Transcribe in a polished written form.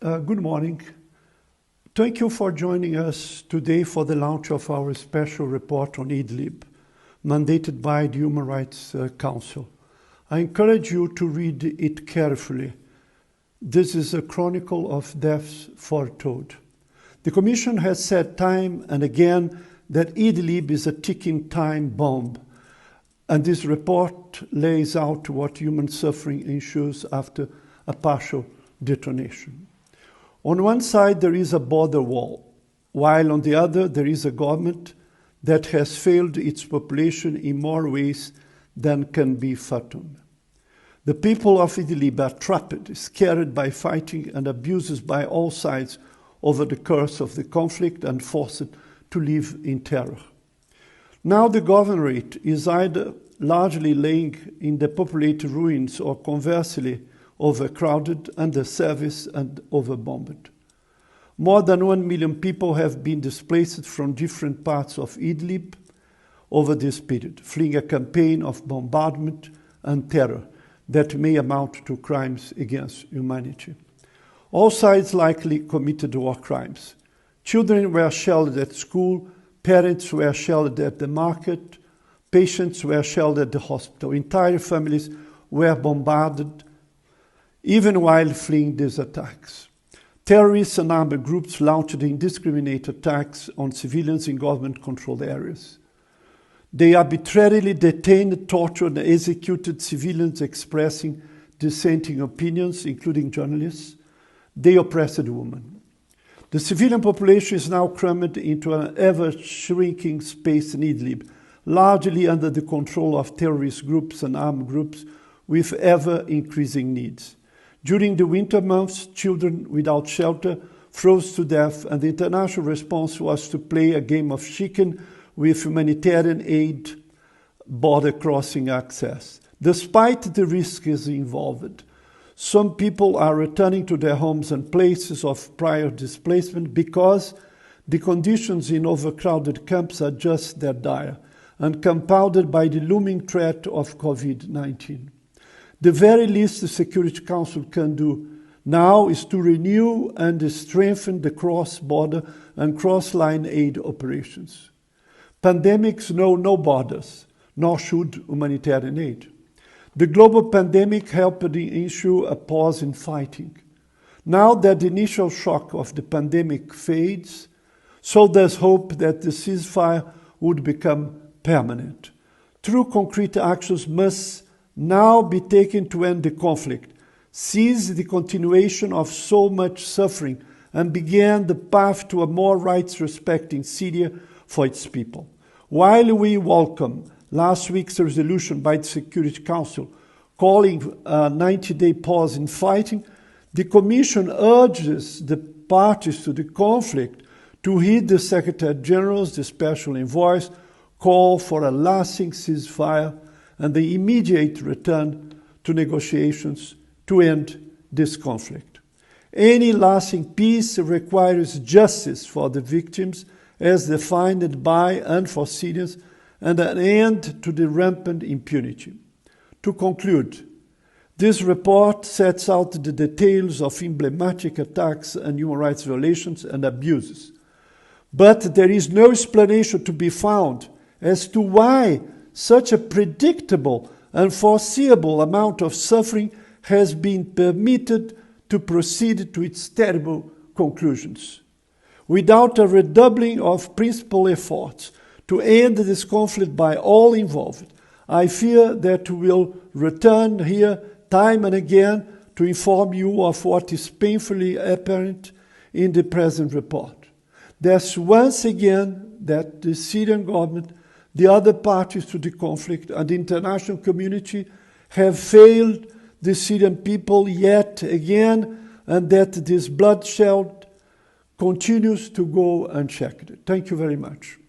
Good morning. Thank you for joining us today for the launch of our special report on Idlib, mandated by the Human Rights Council. I encourage you to read it carefully. This is a chronicle of deaths foretold. The Commission has said time and again that Idlib is a ticking time bomb, and this report lays out what human suffering ensues after a partial detonation. On one side, there is a border wall, while on the other, there is a government that has failed its population in more ways than can be fathomed. The people of Idlib are trapped, scared by fighting and abuses by all sides over the course of the conflict and forced to live in terror. Now the governorate is either largely laying in depopulated ruins or conversely overcrowded, underserviced, and overbombed. More than 1 million people have been displaced from different parts of Idlib over this period, fleeing a campaign of bombardment and terror that may amount to crimes against humanity. All sides likely committed war crimes. Children were sheltered at school, parents were sheltered at the market, patients were sheltered at the hospital. Entire families were bombarded, even while fleeing these attacks. Terrorists and armed groups launched indiscriminate attacks on civilians in government-controlled areas. They arbitrarily detained, tortured, and executed civilians expressing dissenting opinions, including journalists. They oppressed women. The civilian population is now crammed into an ever-shrinking space in Idlib, largely under the control of terrorist groups and armed groups with ever-increasing needs. During the winter months, children without shelter froze to death, and the international response was to play a game of chicken with humanitarian aid border crossing access. Despite the risks involved, some people are returning to their homes and places of prior displacement because the conditions in overcrowded camps are just that dire and compounded by the looming threat of COVID-19. The very least the Security Council can do now is to renew and strengthen the cross-border and cross-line aid operations. Pandemics know no borders, nor should humanitarian aid. The global pandemic helped ensure a pause in fighting. Now that the initial shock of the pandemic fades, so there's hope that the ceasefire would become permanent. True concrete actions must now be taken to end the conflict, cease the continuation of so much suffering, and begin the path to a more rights-respecting Syria for its people. While we welcome last week's resolution by the Security Council calling a 90-day pause in fighting, the Commission urges the parties to the conflict to heed the Secretary General's, the Special Envoy's, call for a lasting ceasefire and the immediate return to negotiations to end this conflict. Any lasting peace requires justice for the victims as defined by and for Syrians, and an end to the rampant impunity. To conclude, this report sets out the details of emblematic attacks and human rights violations and abuses. But there is no explanation to be found as to why such a predictable and foreseeable amount of suffering has been permitted to proceed to its terrible conclusions. Without a redoubling of principal efforts to end this conflict by all involved, I fear that we will return here time and again to inform you of what is painfully apparent in the present report. There's once again that the Syrian government, the other parties to the conflict, and the international community have failed the Syrian people yet again, and that this bloodshed continues to go unchecked. Thank you very much.